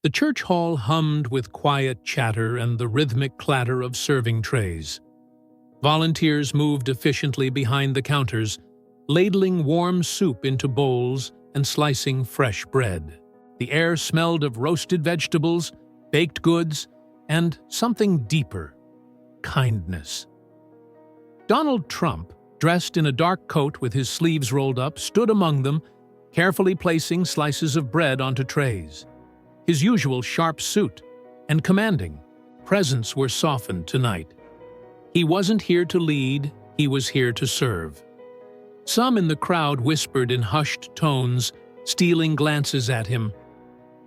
The church hall hummed with quiet chatter and the rhythmic clatter of serving trays. Volunteers moved efficiently behind the counters, ladling warm soup into bowls and slicing fresh bread. The air smelled of roasted vegetables, baked goods, and something deeper: kindness. Donald Trump, dressed in a dark coat with his sleeves rolled up, stood among them, carefully placing slices of bread onto trays. His usual sharp suit and commanding presence were softened tonight. He wasn't here to lead, he was here to serve. Some in the crowd whispered in hushed tones, stealing glances at him.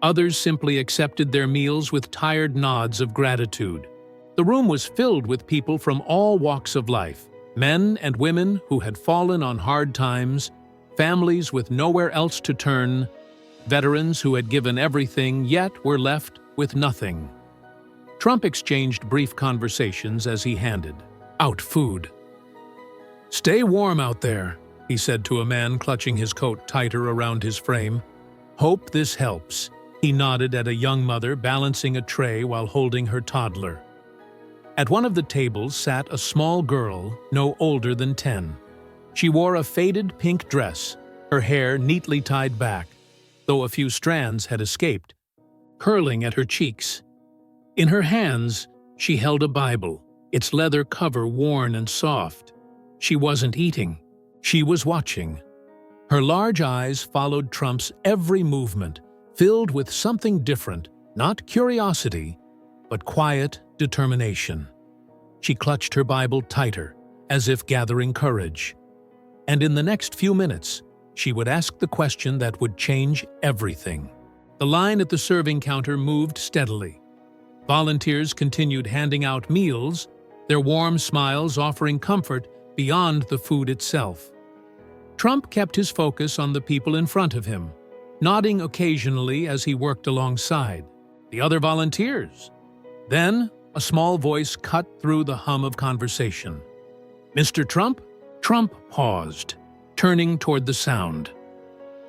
Others simply accepted their meals with tired nods of gratitude. The room was filled with people from all walks of life, men and women who had fallen on hard times, families with nowhere else to turn, veterans who had given everything yet were left with nothing. Trump exchanged brief conversations as he handed out food. "Stay warm out there," he said to a man clutching his coat tighter around his frame. "Hope this helps." He nodded at a young mother balancing a tray while holding her toddler. At one of the tables sat a small girl no older than 10. She wore a faded pink dress, her hair neatly tied back, though a few strands had escaped, curling at her cheeks. In her hands, she held a Bible, its leather cover worn and soft. She wasn't eating, she was watching. Her large eyes followed Trump's every movement, filled with something different, not curiosity, but quiet determination. She clutched her Bible tighter, as if gathering courage. And in the next few minutes, she would ask the question that would change everything. The line at the serving counter moved steadily. Volunteers continued handing out meals, their warm smiles offering comfort beyond the food itself. Trump kept his focus on the people in front of him, nodding occasionally as he worked alongside the other volunteers. Then, a small voice cut through the hum of conversation. "Mr. Trump?" Trump paused, turning toward the sound.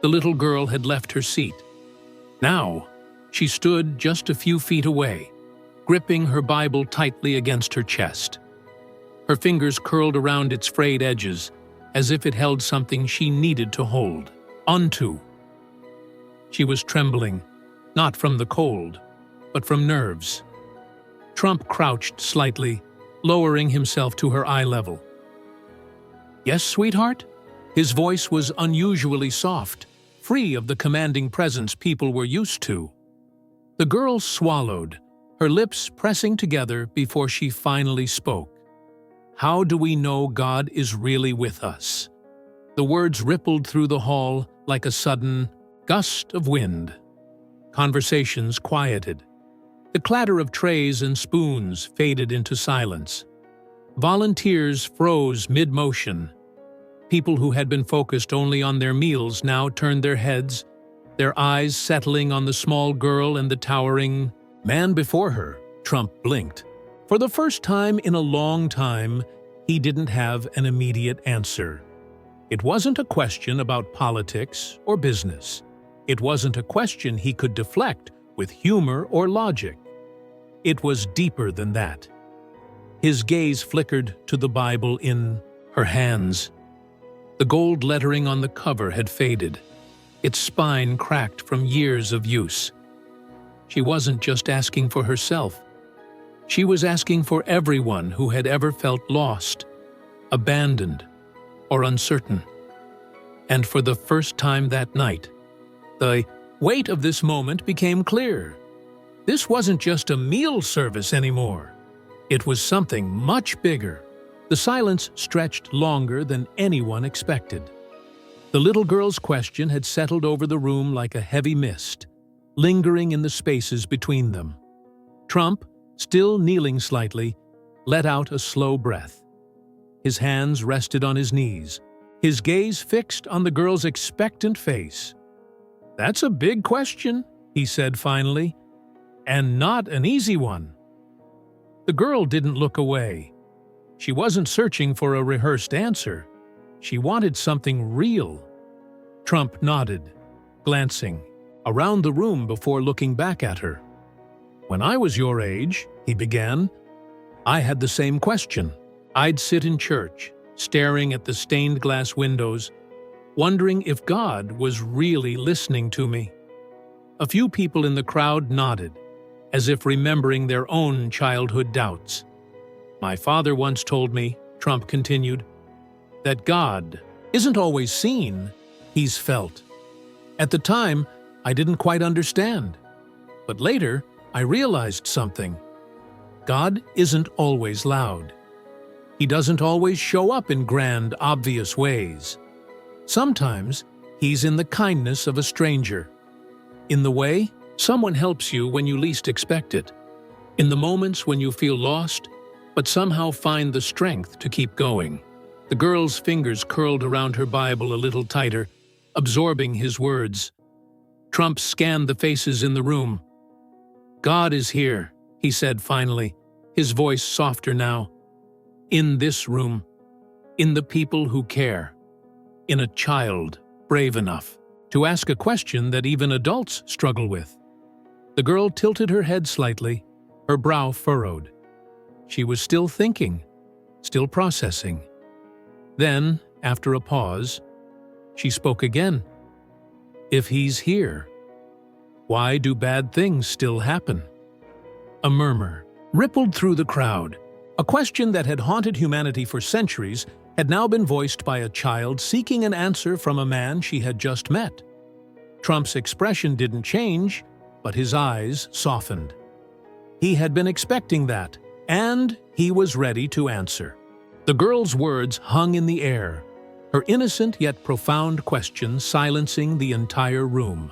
The little girl had left her seat. Now, she stood just a few feet away, gripping her Bible tightly against her chest. Her fingers curled around its frayed edges, as if it held something she needed to hold onto. She was trembling, not from the cold, but from nerves. Trump crouched slightly, lowering himself to her eye level. "Yes, sweetheart?" His voice was unusually soft, free of the commanding presence people were used to. The girl swallowed, her lips pressing together before she finally spoke. "How do we know God is really with us?" The words rippled through the hall like a sudden gust of wind. Conversations quieted. The clatter of trays and spoons faded into silence. Volunteers froze mid-motion. People who had been focused only on their meals now turned their heads, their eyes settling on the small girl and the towering man before her. Trump blinked. For the first time in a long time, he didn't have an immediate answer. It wasn't a question about politics or business. It wasn't a question he could deflect with humor or logic. It was deeper than that. His gaze flickered to the Bible in her hands. The gold lettering on the cover had faded, its spine cracked from years of use. She wasn't just asking for herself. She was asking for everyone who had ever felt lost, abandoned, or uncertain. And for the first time that night, the weight of this moment became clear. This wasn't just a meal service anymore. It was something much bigger. The silence stretched longer than anyone expected. The little girl's question had settled over the room like a heavy mist, lingering in the spaces between them. Trump, still kneeling slightly, let out a slow breath. His hands rested on his knees, his gaze fixed on the girl's expectant face. "That's a big question," he said finally, "and not an easy one." The girl didn't look away. She wasn't searching for a rehearsed answer. She wanted something real. Trump nodded, glancing around the room before looking back at her. "When I was your age," he began, "I had the same question. I'd sit in church, staring at the stained glass windows, wondering if God was really listening to me." A few people in the crowd nodded, as if remembering their own childhood doubts. "My father once told me," Trump continued, "that God isn't always seen, he's felt. At the time, I didn't quite understand. But later, I realized something. God isn't always loud. He doesn't always show up in grand, obvious ways. Sometimes, he's in the kindness of a stranger. In the way someone helps you when you least expect it. In the moments when you feel lost, but somehow find the strength to keep going." The girl's fingers curled around her Bible a little tighter, absorbing his words. Trump scanned the faces in the room. "God is here," he said finally, his voice softer now. "In this room. In the people who care. In a child brave enough to ask a question that even adults struggle with." The girl tilted her head slightly, her brow furrowed. She was still thinking, still processing. Then, after a pause, she spoke again. "If he's here, why do bad things still happen?" A murmur rippled through the crowd. A question that had haunted humanity for centuries had now been voiced by a child seeking an answer from a man she had just met. Trump's expression didn't change, but his eyes softened. He had been expecting that, and he was ready to answer. The girl's words hung in the air, her innocent yet profound question silencing the entire room.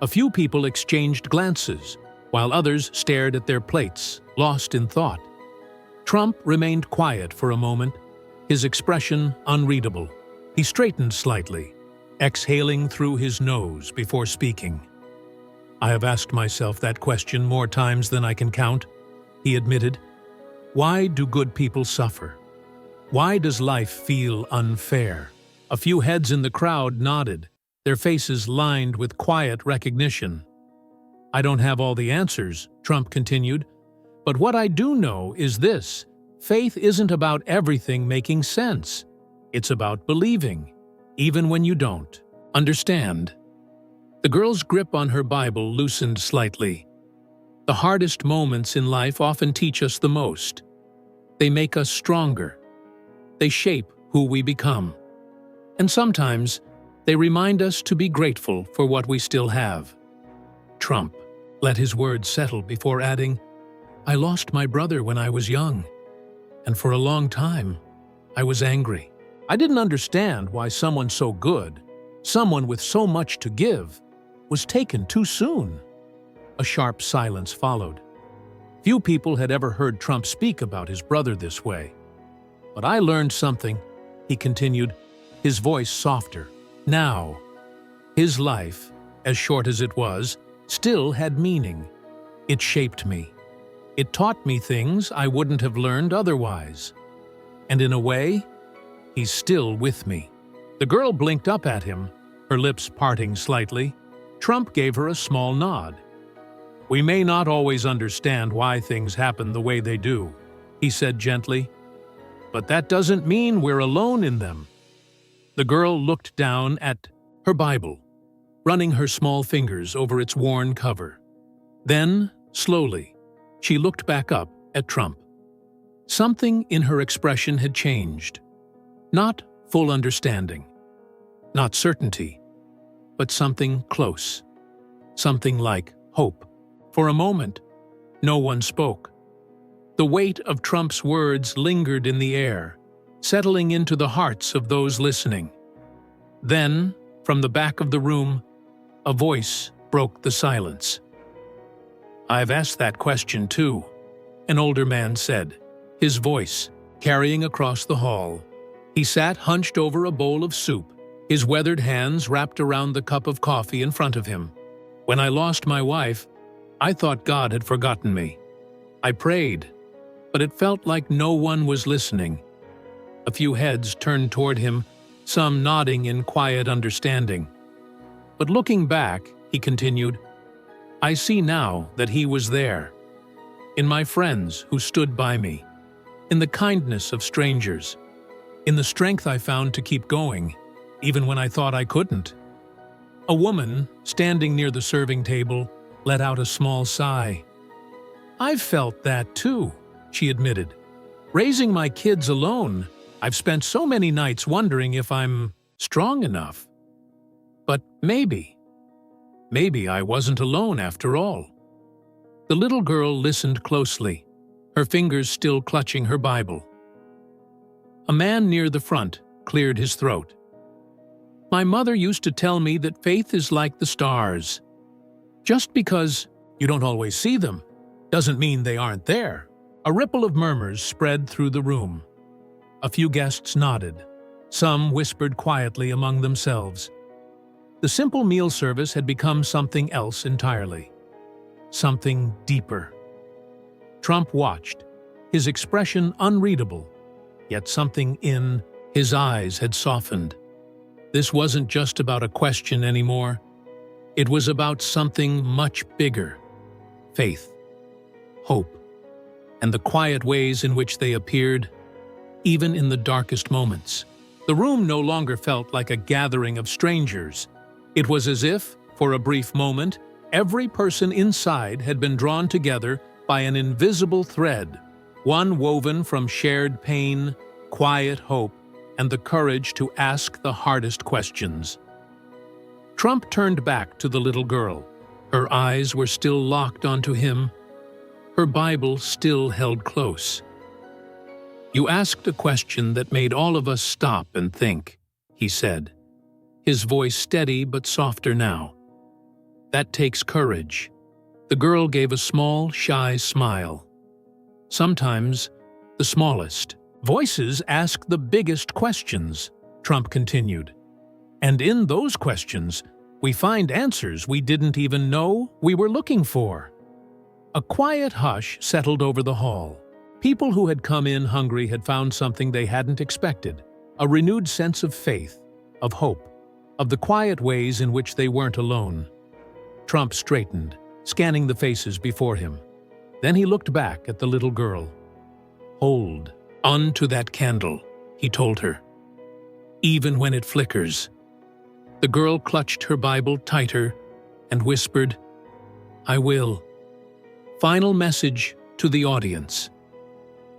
A few people exchanged glances, while others stared at their plates, lost in thought. Trump remained quiet for a moment, his expression unreadable. He straightened slightly, exhaling through his nose before speaking. "I have asked myself that question more times than I can count," he admitted. "Why do good people suffer? Why does life feel unfair?" A few heads in the crowd nodded, their faces lined with quiet recognition. "I don't have all the answers," Trump continued, "but what I do know is this: faith isn't about everything making sense. It's about believing, even when you don't understand." The girl's grip on her Bible loosened slightly. The hardest moments in life often teach us the most. They make us stronger. They shape who we become. And sometimes, they remind us to be grateful for what we still have. Trump let his words settle before adding, "I lost my brother when I was young, and for a long time, I was angry. I didn't understand why someone so good, someone with so much to give, was taken too soon." A sharp silence followed. Few people had ever heard Trump speak about his brother this way. "But I learned something," he continued, his voice softer. "Now, his life, as short as it was, still had meaning. It shaped me. It taught me things I wouldn't have learned otherwise. And in a way, he's still with me." The girl blinked up at him, her lips parting slightly. Trump gave her a small nod. "We may not always understand why things happen the way they do," he said gently, "but that doesn't mean we're alone in them." The girl looked down at her Bible, running her small fingers over its worn cover. Then, slowly, she looked back up at Trump. Something in her expression had changed. Not full understanding, not certainty, but something close, something like hope. For a moment, no one spoke. The weight of Trump's words lingered in the air, settling into the hearts of those listening. Then, from the back of the room, a voice broke the silence. "I've asked that question too," an older man said, his voice carrying across the hall. He sat hunched over a bowl of soup, his weathered hands wrapped around the cup of coffee in front of him. "When I lost my wife, I thought God had forgotten me. I prayed, but it felt like no one was listening." A few heads turned toward him, some nodding in quiet understanding. But looking back, he continued. I see now that he was there, in my friends who stood by me, in the kindness of strangers, in the strength I found to keep going, even when I thought I couldn't. A woman, standing near the serving table, let out a small sigh. I've felt that too, she admitted. Raising my kids alone, I've spent so many nights wondering if I'm strong enough. But maybe I wasn't alone after all. The little girl listened closely, her fingers still clutching her Bible. A man near the front cleared his throat. My mother used to tell me that faith is like the stars. Just because you don't always see them doesn't mean they aren't there. A ripple of murmurs spread through the room. A few guests nodded. Some whispered quietly among themselves. The simple meal service had become something else entirely. Something deeper. Trump watched, his expression unreadable, yet something in his eyes had softened. This wasn't just about a question anymore. It was about something much bigger. Faith, hope, and the quiet ways in which they appeared, even in the darkest moments. The room no longer felt like a gathering of strangers. It was as if, for a brief moment, every person inside had been drawn together by an invisible thread, one woven from shared pain, quiet hope, and the courage to ask the hardest questions. Trump turned back to the little girl. Her eyes were still locked onto him, her Bible still held close. You asked a question that made all of us stop and think, he said, his voice steady but softer now. That takes courage. The girl gave a small, shy smile. Sometimes, the smallest. Voices ask the biggest questions, Trump continued. And in those questions, we find answers we didn't even know we were looking for. A quiet hush settled over the hall. People who had come in hungry had found something they hadn't expected, a renewed sense of faith, of hope, of the quiet ways in which they weren't alone. Trump straightened, scanning the faces before him. Then he looked back at the little girl. Hold on to that candle, he told her. Even when it flickers. The girl clutched her Bible tighter and whispered, I will. Final message to the audience.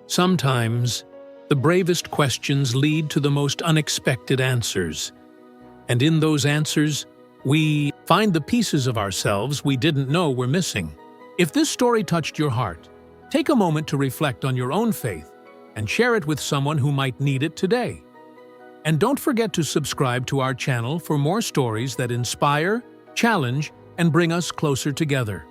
Sometimes, the bravest questions lead to the most unexpected answers. And in those answers, we find the pieces of ourselves we didn't know were missing. If this story touched your heart, take a moment to reflect on your own faith and share it with someone who might need it today. And don't forget to subscribe to our channel for more stories that inspire, challenge, and bring us closer together.